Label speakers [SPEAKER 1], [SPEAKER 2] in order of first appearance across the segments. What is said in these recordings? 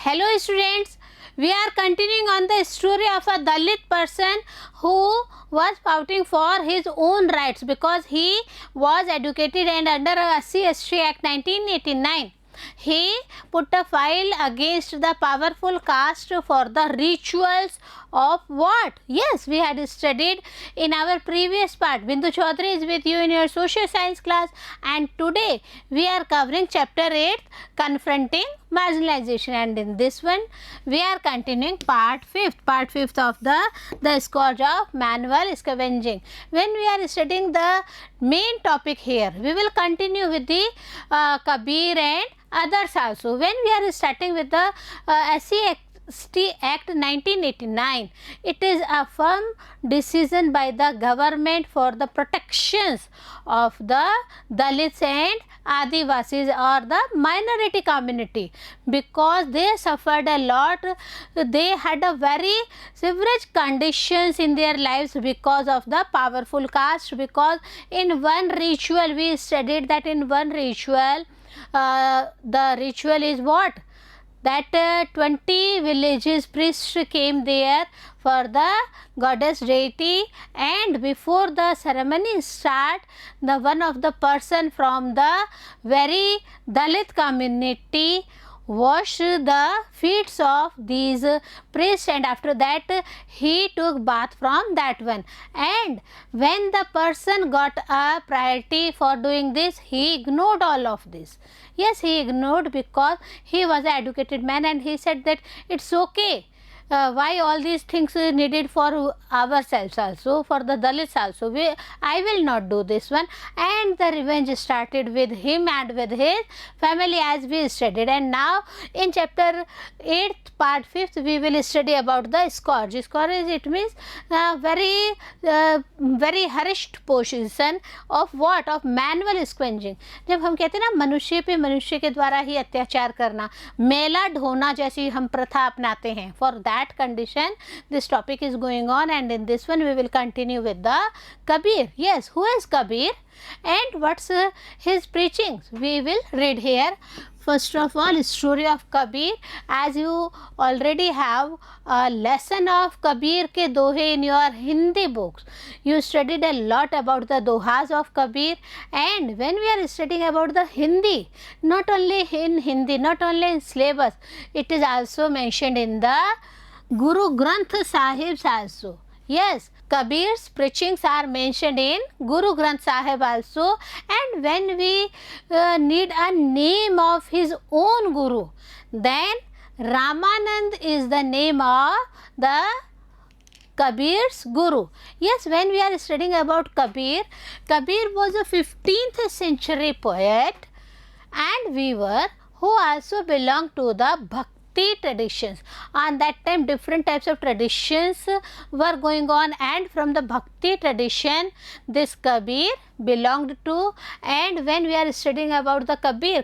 [SPEAKER 1] Hello students, we are continuing on the story of a Dalit person who was fighting for his own rights because he was educated and under SC/ST Act 1989. He put a file against the powerful caste for the rituals of what? Yes, we had studied in our previous part. Bindu Chaudhary is with you in your social science class, and today we are covering chapter 8, Confronting Marginalisation, and in this one we are continuing part 5th of the scourge of manual scavenging. When we are studying the main topic here, we will continue with the Kabir and others also. When we are starting with the SC/ST Act 1989, it is a firm decision by the government for the protections of the Dalits and Adivasis or the minority community, because they suffered a lot. They had a very severe conditions in their lives because of the powerful caste. Because in one ritual, we studied that in one ritual, the ritual is what? That 20 villages priests came there for the goddess deity, and before the ceremony start, the one of the person from the very Dalit community washed the feet of these priests, and after that he took bath from that one. And when the person got a priority for doing this, he ignored all of this. Yes, he ignored because he was an educated man, and he said that it's okay. Why all these things needed for ourselves also, for the Dalits also. I will not do this one. And the revenge started with him and with his family, as we studied. And now in chapter 8, part 5th, we will study about the scourge. Scourge, it means very harassed position of what? Of manual scavenging. जब हम कहते हैं ना मनुष्य पे मनुष्य के द्वारा ही अत्याचार करना, मेला ढोना जैसी हम प्रथा अपनाते हैं, for that condition this topic is going on. And in this one we will continue with the Kabir. Yes, who is Kabir and what's his preachings? We will read here. First of all, story of Kabir. As you already have a lesson of Kabir ke dohe in your Hindi books, you studied a lot about the dohas of Kabir. And when we are studying about the Hindi, not only in Hindi, not only in syllabus, it is also mentioned in the Guru Granth Sahibs also. Yes, Kabir's preachings are mentioned in Guru Granth Sahib also. And when we need a name of his own Guru, then Ramanand is the name of the Kabir's Guru. Yes, when we are studying about Kabir, Kabir was a 15th century poet and weaver who also belonged to the Bhakti traditions. On that time, different types of traditions were going on, and from the Bhakti tradition this Kabir belonged to. And when we are studying about the Kabir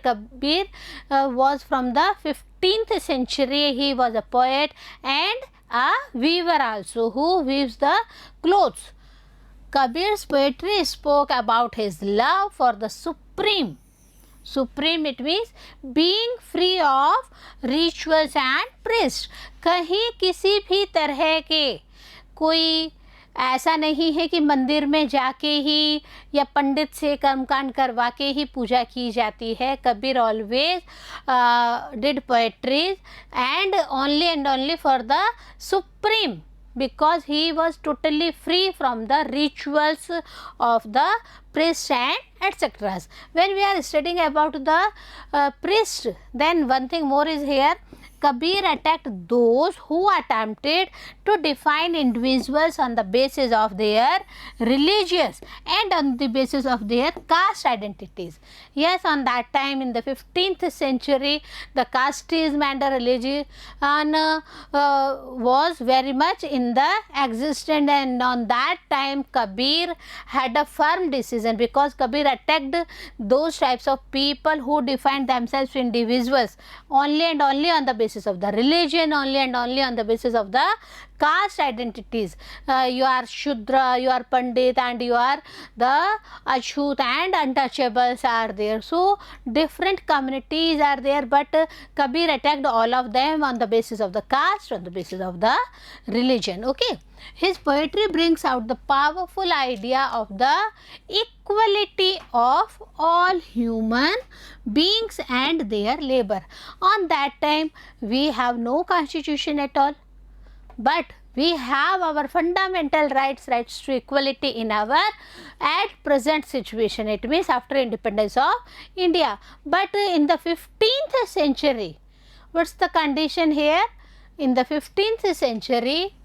[SPEAKER 1] was from the 15th century. He was a poet and a weaver also, who weaves the clothes. Kabir's poetry spoke about his love for the Supreme. Supreme, it means being free of rituals and priests. कहीं किसी भी तरह के कोई ऐसा नहीं है कि मंदिर में जाके ही या पंडित से कर्मकांड करवा के ही पूजा की जाती है. Kabir always did poetry and only for the Supreme, because he was totally free from the rituals of the priests and etc. When we are studying about the priest, then one thing more is here. Kabir attacked those who attempted to define individuals on the basis of their religious and on the basis of their caste identities. Yes, on that time in the 15th century, the casteism and the religion was very much in the existence, and on that time Kabir had a firm decision, because Kabir attacked those types of people who defined themselves individuals only and only on the basis of the religion, only and only on the basis of the caste identities. You are Shudra, you are Pandit, and you are the Achut and untouchables are there. So different communities are there, but Kabir attacked all of them on the basis of the caste, on the basis of the religion. Okay. His poetry brings out the powerful idea of the equality of all human beings and their labor. On that time, we have no constitution at all, but we have our fundamental rights to equality in our at present situation. It means after independence of India. But in the 15th century, what's the condition here? In the 15th century,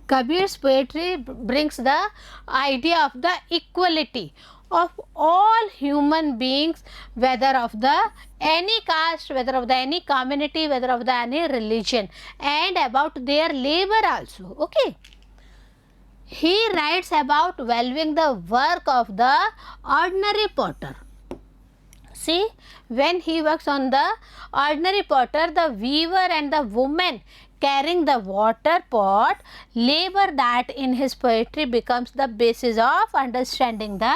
[SPEAKER 1] Kabir's poetry brings the idea of the equality of all human beings, whether of the any caste, whether of the any community, whether of the any religion, and about their labor also. Okay. He writes about valuing the work of the ordinary potter. See, when he works on the ordinary potter, the weaver and the woman carrying the water pot, labor that in his poetry becomes the basis of understanding the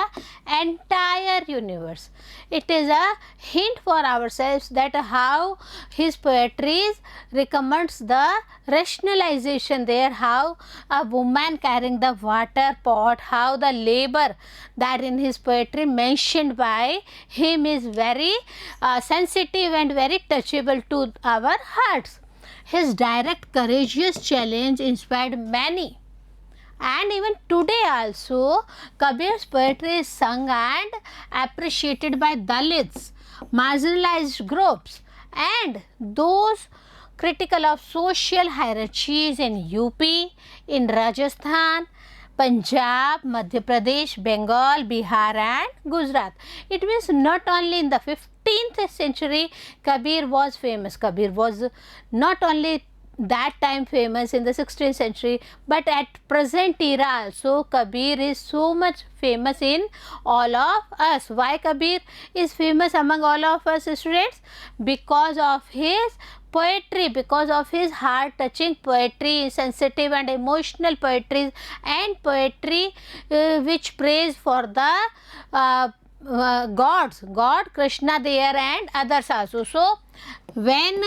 [SPEAKER 1] entire universe. It is a hint for ourselves that how his poetry recommends the rationalization there, how a woman carrying the water pot, how the labor that in his poetry mentioned by him is very sensitive and very touchable to our hearts. His direct, courageous challenge inspired many. And even today also, Kabir's poetry is sung and appreciated by Dalits, marginalized groups, and those critical of social hierarchies in UP, in Rajasthan, Punjab, Madhya Pradesh, Bengal, Bihar and Gujarat. It means not only in the 15th century Kabir was famous. Kabir was not only that time famous in the 16th century, but at present era also Kabir is so much famous in all of us. Why Kabir is famous among all of us students? Because of his poetry, because of his heart touching poetry, sensitive and emotional poetry, and poetry which praise for the gods, God, Krishna there and others also. So when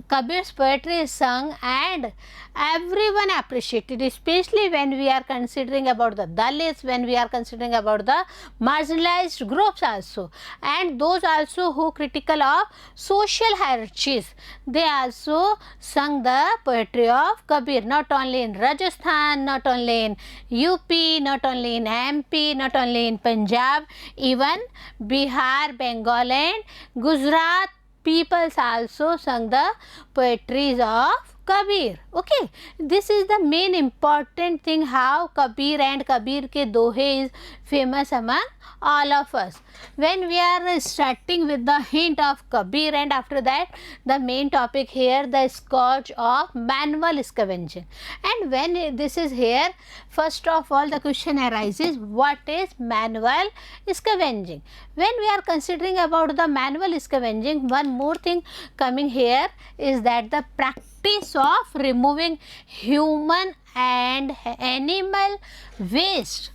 [SPEAKER 1] Kabir's poetry is sung and everyone appreciated, especially when we are considering about the Dalits, when we are considering about the marginalized groups also, and those also who critical of social hierarchies, they also sung the poetry of Kabir, not only in Rajasthan, not only in UP, not only in MP, not only in Punjab, even Bihar, Bengal and Gujarat peoples also sung the poetries of Kabir. Okay, this is the main important thing, how Kabir and Kabir ke dohe is famous among all of us. When we are starting with the hint of Kabir, and after that the main topic here, the scourge of manual scavenging. And when this is here, first of all the question arises, what is manual scavenging? When we are considering about the manual scavenging, one more thing coming here is that the practice of removing human and animal waste,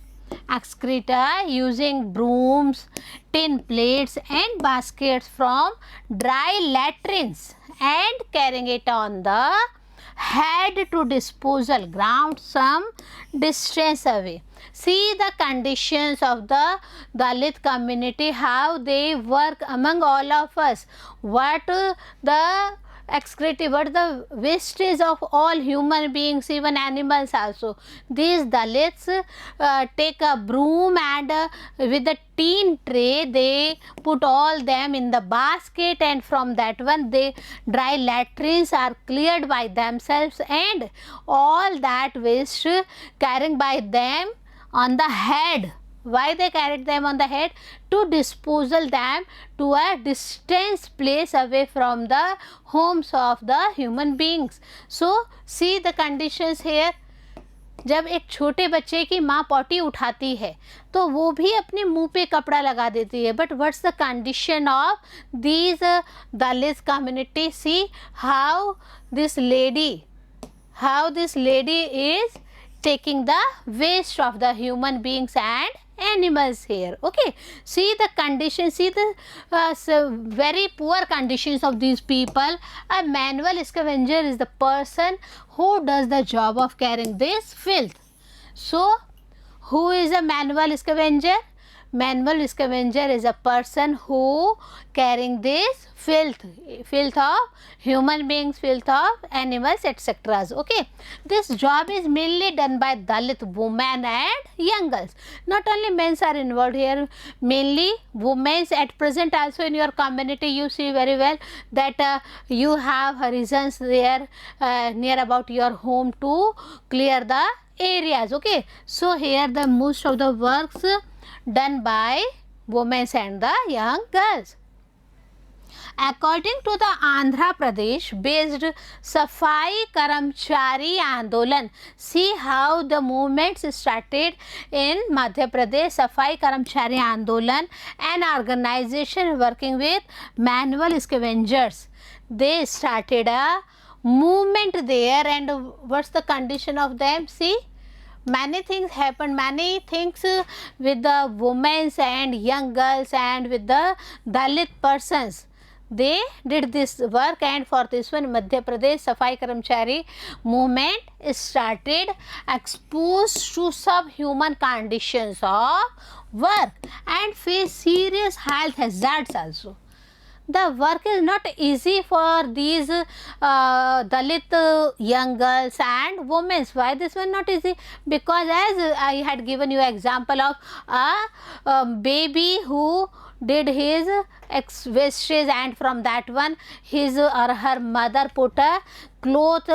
[SPEAKER 1] excreta, using brooms, tin plates and baskets from dry latrines and carrying it on the head to disposal ground some distance away. See the conditions of the Dalit community, how they work among all of us, what the excreta, what the wastage of all human beings, even animals also. These Dalits take a broom and with a tin tray they put all them in the basket, and from that one they dry latrines are cleared by themselves, and all that waste carrying by them on the head. Why they carried them on the head? To disposal them to a distant place away from the homes of the human beings. So see the conditions here. जब एक छोटे बच्चे की माँ potty उठाती है तो वो भी अपने मुंह पे कपड़ा लगा देती है, but what's the condition of these Dalit community? See how this lady, how this lady is taking the waste of the human beings and animals here. Okay, see the condition, see the very poor conditions of these people. A manual scavenger is the person who does the job of carrying this filth. So who is a manual scavenger? Manual scavenger is a person who carrying this filth of human beings, filth of animals, etc. Okay, this job is mainly done by Dalit women and young girls. Not only men are involved here, mainly women. At present also in your community you see very well that you have horizons there near about your home to clear the areas. Okay, so here the most of the works done by women and the young girls. According to the Andhra Pradesh based Safai Karamchari Andolan, see how the movements started in Madhya Pradesh. Safai Karamchari Andolan, an organization working with manual scavengers. They started a movement there, and what's the condition of them? See, many things happened, many things with the women and young girls and with the Dalit persons. They did this work, and for this one Madhya Pradesh Safai Karamchari movement started exposed to subhuman conditions of work and face serious health hazards also. The work is not easy for these Dalit young girls and women. Why this one not easy? Because as I had given you example of a baby who did his wastage, and from that one his or her mother put a cloth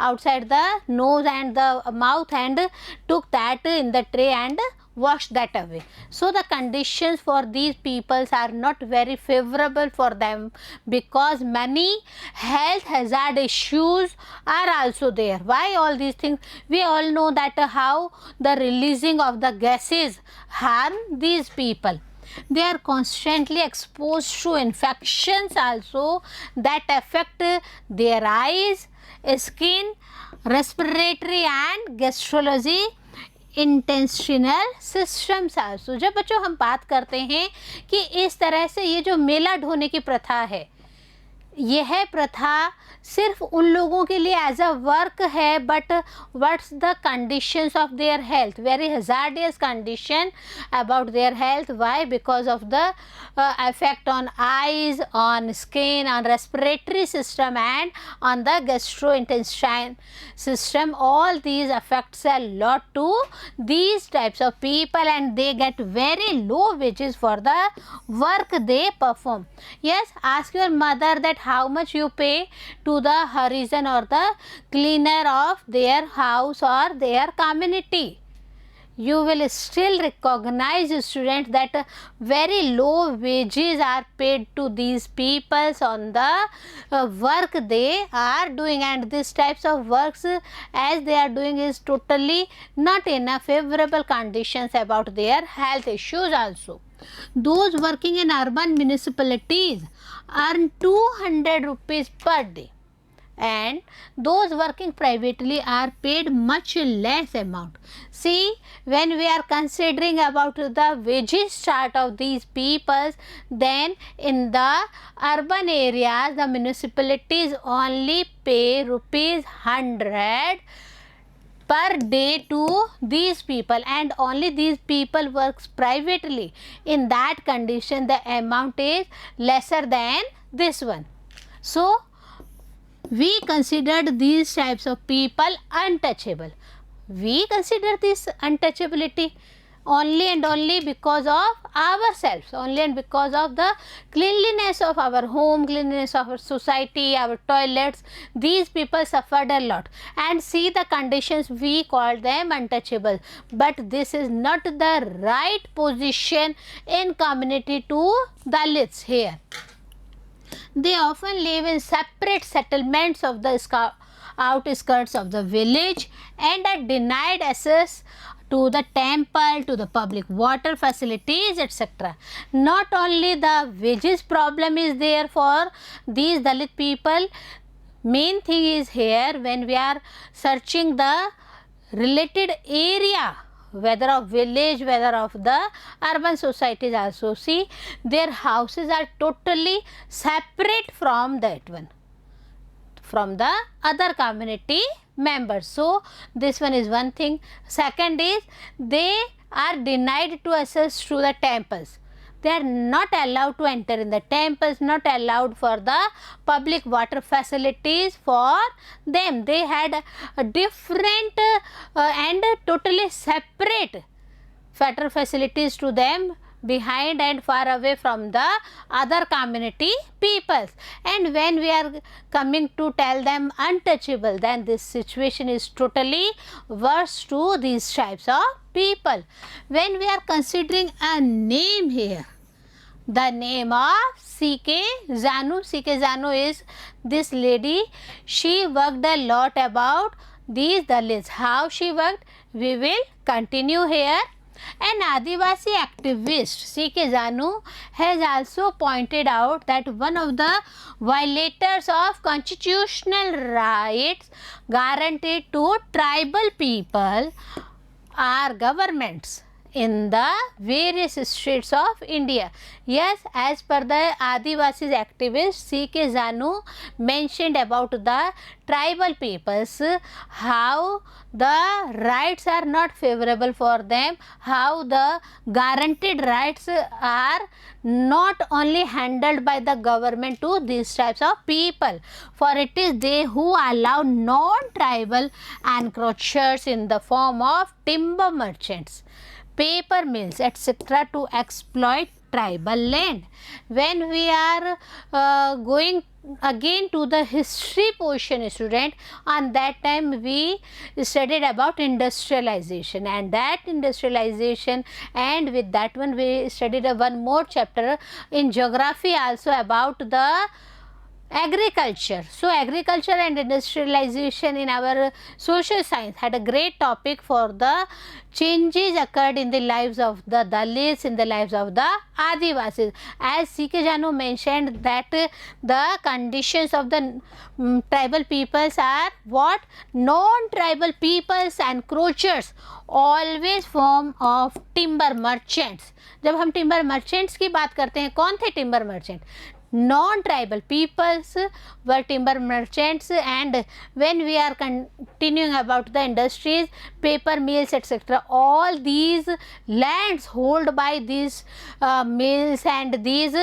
[SPEAKER 1] outside the nose and the mouth and took that in the tray and wash that away. So the conditions for these peoples are not very favorable for them, because many health hazard issues are also there. Why all these things? We all know that how the releasing of the gases harm these people. They are constantly exposed to infections also that affect their eyes, skin, respiratory and gastrology, intestinal systems also. जब बच्चों हम बात करते हैं कि इस तरह से ये जो मेला ढोने की प्रथा है, यह प्रथा सिर्फ उन लोगों के लिए एज अ वर्क है, but what's the conditions of their health? Very hazardous condition about their health. Why? Because of the effect on eyes, on skin, on respiratory system and on the gastrointestinal system. All these affects a lot to these types of people, and they get very low wages for the work they perform. Yes, ask your mother that how much you pay to the horizon or the cleaner of their house or their community. You will still recognize, students, that very low wages are paid to these peoples on the work they are doing, and these types of works as they are doing is totally not in a favorable conditions about their health issues also. Those working in urban municipalities earn 200 rupees per day, and those working privately are paid much less amount. See, when we are considering about the wages chart of these peoples, then in the urban areas the municipalities only pay rupees 100 per day to these people, and only these people works privately. In that condition the amount is lesser than this one. So we considered these types of people untouchable. We consider this untouchability only and only because of ourselves, only and because of the cleanliness of our home, cleanliness of our society, our toilets. These people suffered a lot, and see the conditions, we call them untouchable. But this is not the right position in community to Dalits here. They often live in separate settlements of the outskirts of the village and are denied access to the temple, to the public water facilities, etc. Not only the wages problem is there for these Dalit people, main thing is here, when we are searching the related area, whether of village, whether of the urban societies also, see their houses are totally separate from that one, from the other community members. So this one is one thing. Second is they are denied to access to the temples. They are not allowed to enter in the temples, not allowed for the public water facilities for them. They had a different and totally separate water facilities to them, behind and far away from the other community peoples. And when we are coming to tell them untouchable, then this situation is totally worse to these types of people. When we are considering a name here, the name of C.K. Zanu. C.K. Zanu is this lady. She worked a lot about these Dalits. How she worked, we will continue here. An Adivasi activist, C.K. Zanu, has also pointed out that one of the violators of constitutional rights guaranteed to tribal people are governments in the various states of India. Yes, as per the Adivasis activist C.K. Zanu mentioned about the tribal peoples, how the rights are not favorable for them, how the guaranteed rights are not only handled by the government to these types of people, for it is they who allow non-tribal encroachers in the form of timber merchants, paper mills, etc. to exploit tribal land. When we are going again to the history portion, student, on that time we studied about industrialization, and that industrialization, and with that one we studied one more chapter in geography also about the agriculture. So agriculture and industrialization in our social science had a great topic for the changes occurred in the lives of the Dalits, in the lives of the Adivasis. As C.K. Zanu mentioned that the conditions of the tribal peoples are what? Non-tribal peoples and encroachers always form of timber merchants. जब हम timber merchants की बात करते हैं, कौन थे timber merchant? Non-tribal peoples were timber merchants. And when we are continuing about the industries, paper mills, etc., all these lands held by these mills and these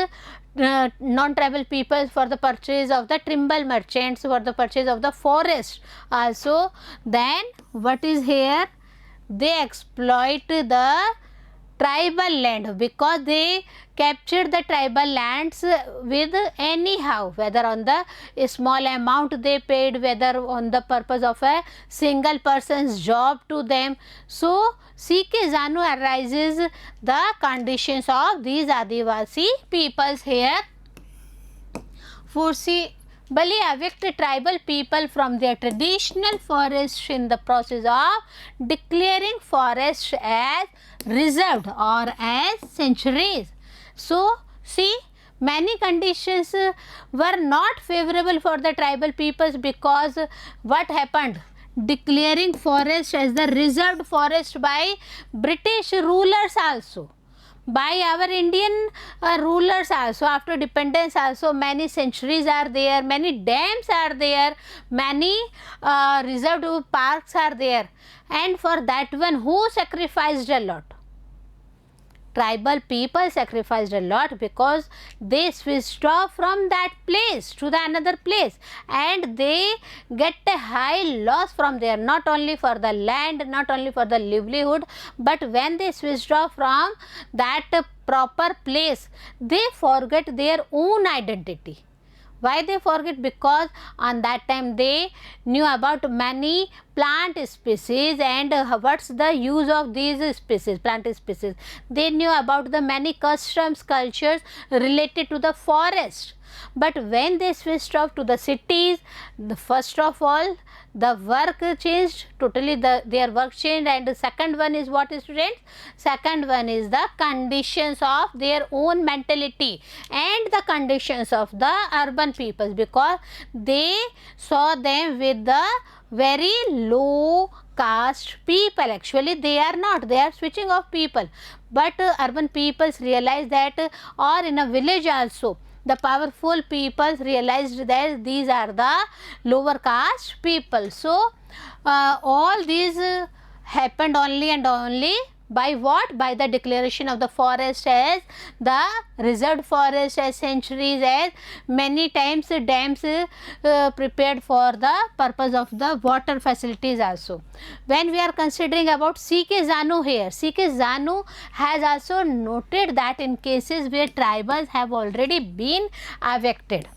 [SPEAKER 1] non-tribal peoples for the purchase of the timber merchants, for the purchase of the forest also. Then what is here? They exploit the tribal land because they captured the tribal lands with anyhow, whether on the small amount they paid, whether on the purpose of a single person's job to them. So C.K. Zanu arises the conditions of these Adivasi peoples here. Foreseeably evict tribal people from their traditional forests in the process of declaring forests as reserved or as sanctuaries. So see, many conditions were not favorable for the tribal peoples, because what happened? Declaring forest as the reserved forest by British rulers also, by our Indian rulers also. After dependence also, many sanctuaries are there, many dams are there, many reserved parks are there, and for that one who sacrificed a lot? Tribal people sacrificed a lot, because they switched off from that place to the another place, and they get a high loss from there, not only for the land, not only for the livelihood, but when they switched off from that proper place, they forget their own identity. Why they forget? Because on that time they knew about many plant species and what's the use of these species, plant species. They knew about the many customs, cultures related to the forest. But when they switched off to the cities, first of all the work changed totally, their work changed, and the second one is what, students? Second one is the conditions of their own mentality and the conditions of the urban peoples, because they saw them with the very low caste people. Actually they are not, they are switching off people, but urban peoples realize that, or in a village also the powerful peoples realized that these are the lower caste people. So all these happened only and only by what? By the declaration of the forest as the reserved forest, as centuries, as many times dams prepared for the purpose of the water facilities also. When we are considering about C.K. Zanu here, C.K. Zanu has also noted that in cases where tribals have already been evicted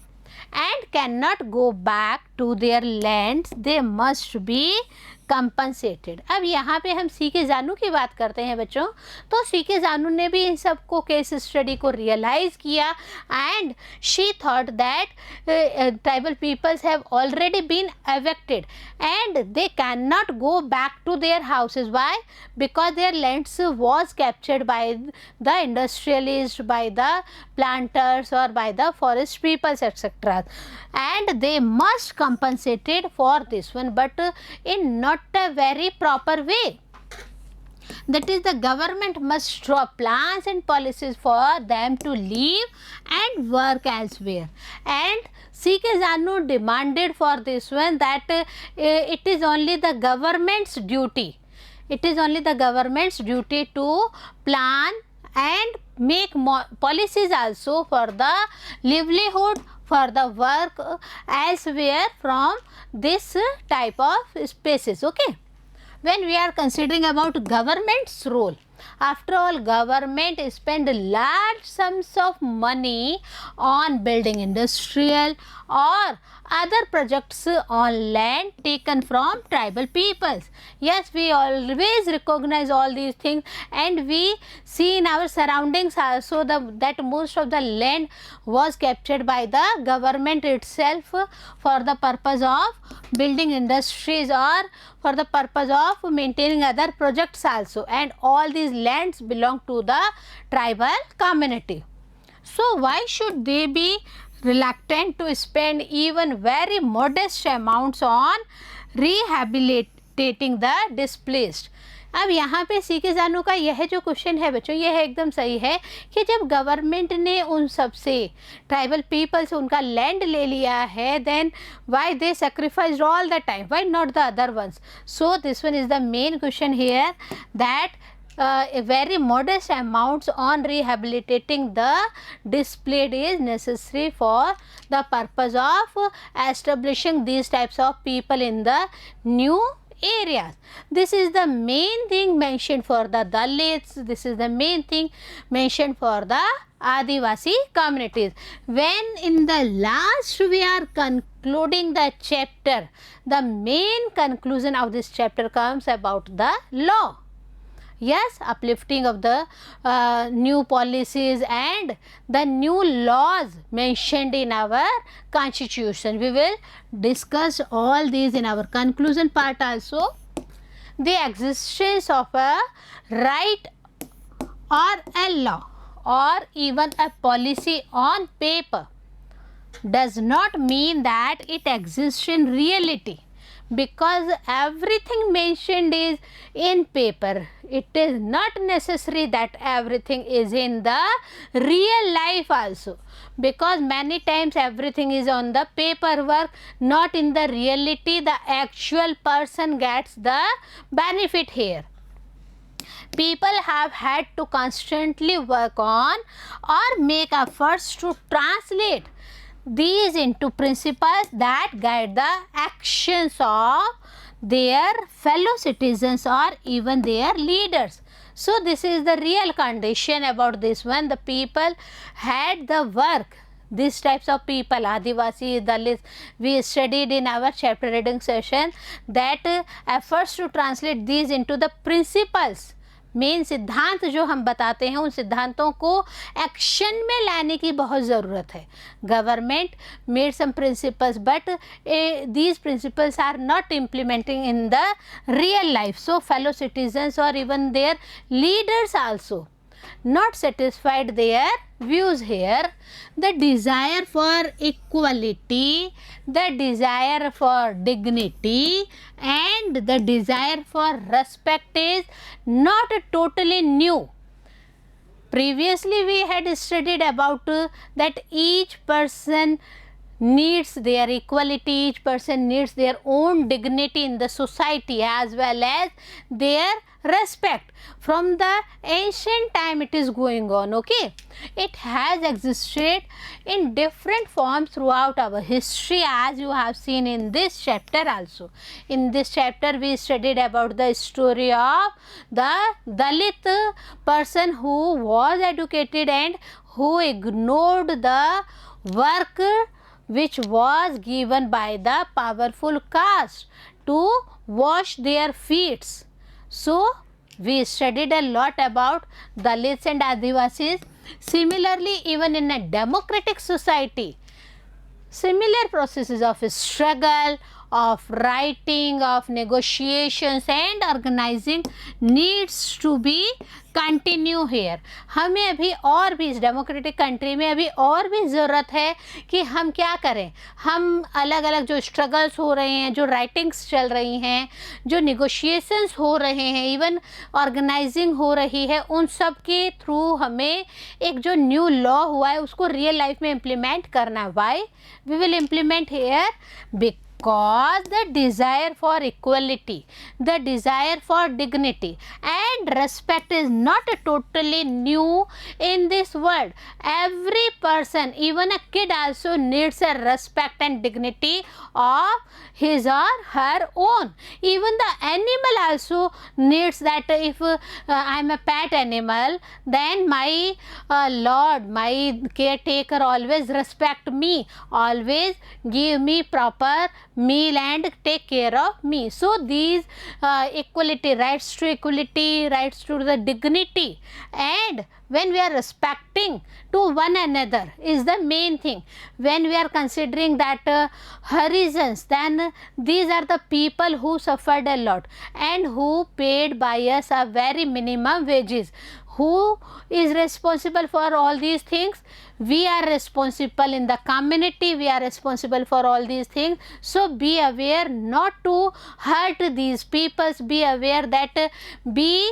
[SPEAKER 1] and cannot go back to their lands, they must be compensated. अब यहाँ पे हम सी के जानू की बात करते हैं बच्चों, तो सी के जानू ने भी इन सबको केस स्टडी को रियलाइज़ किया, and she thought that tribal peoples have already been evicted and they can not go back to their houses. Why? Because their lands was captured by the industrialist, by the planters or by the forest peoples etc., and they must compensated for this one, but in not a very proper way. That is, the government must draw plans and policies for them to live and work elsewhere. And C.K. Zanu demanded for this one that it is only the government's duty. It is only the government's duty to plan and make policies also for the livelihood, for the work elsewhere from this type of spaces. Okay. When we are considering about government's role, after all, government spend large sums of money on building industrial or other projects on land taken from tribal peoples. Yes, we always recognize all these things, and we see in our surroundings also that most of the land was captured by the government itself for the purpose of building industries or for the purpose of maintaining other projects also, and all these lands belong to the tribal community. So why should they be reluctant to spend even very modest amounts on rehabilitating the displaced? अब यहाँ पे सी के जानू का यह जो question है बच्चों, यह एकदम सही है कि जब गवर्नमेंट ने उन सब से ट्राइबल पीपल से उनका लैंड ले लिया है, then why they sacrificed all the time, why not the other ones? So this one is the main question here, that a very modest amounts on rehabilitating the displaced is necessary for the purpose of establishing these types of people in the new areas. This is the main thing mentioned for the Dalits, this is the main thing mentioned for the Adivasi communities. When in the last we are concluding the chapter, the main conclusion of this chapter comes about the law. Yes, uplifting of the new policies and the new laws mentioned in our constitution. We will discuss all these in our conclusion part also. The existence of a right or a law or even a policy on paper does not mean that it exists in reality, because everything mentioned is in paper. It is not necessary that everything is in the real life also, because many times everything is on the paperwork, not in the reality. The actual person gets the benefit here. People have had to constantly work on or make efforts to translate these into principles that guide the actions of their fellow citizens or even their leaders. So this is the real condition about this one. The people had the work, these types of people, Adivasi, Dalits, we studied in our chapter reading session that efforts to translate these into the principles main सिद्धांत जो हम बताते हैं उन सिद्धांतों को action में लाने की बहुत ज़रूरत है. Government made some principles but these principles are not implementing in the real life. So fellow citizens or even their leaders also not satisfied their views here. The desire for equality, the desire for dignity and the desire for respect is not totally new. Previously we had studied about that each person needs their equality, each person needs their own dignity in the society as well as their respect. From the ancient time it is going on, okay. It has existed in different forms throughout our history, as you have seen in this chapter also. In this chapter we studied about the story of the Dalit person who was educated and who ignored the work which was given by the powerful caste to wash their feet. So we studied a lot about Dalits and Adivasis. Similarly, even in a democratic society, similar processes of struggle, of writing, of negotiations and organizing needs to be continue here. हमें अभी और भी इस democratic country में अभी और भी ज़रूरत है कि हम क्या करें. हम अलग अलग जो स्ट्रगल्स हो रहे हैं, जो राइटिंग्स चल रही हैं, जो निगोशिएशंस हो रहे हैं, इवन ऑर्गेनाइजिंग हो रही है, उन सब के थ्रू हमें एक जो न्यू लॉ हुआ है उसको रियल लाइफ में इम्प्लीमेंट करना है. Why we will implement here? Because the desire for equality, the desire for dignity and respect is not totally new in this world. Every person, even a kid also needs a respect and dignity of his or her own. Even the animal also needs that. If I am a pet animal, then my lord, my caretaker always respect me, always give me proper meal and take care of me. So these equality, rights to equality, rights to the dignity, and when we are respecting to one another is the main thing. When we are considering that horizons, then these are the people who suffered a lot and who paid by us a very minimum wages. Who is responsible for all these things? We are responsible in the community, we are responsible for all these things. So be aware not to hurt these peoples, be aware that be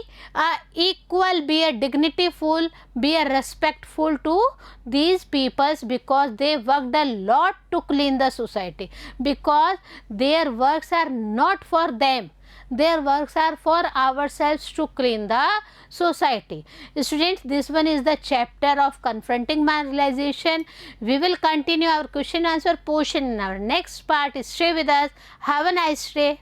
[SPEAKER 1] equal, be a dignityful, be a respectful to these peoples, because they worked a lot to clean the society, because their works are not for them. Their works are for ourselves to clean the society. Students, this one is the chapter of Confronting Marginalisation. We will continue our question answer portion in our next part. Stay with us. Have a nice day.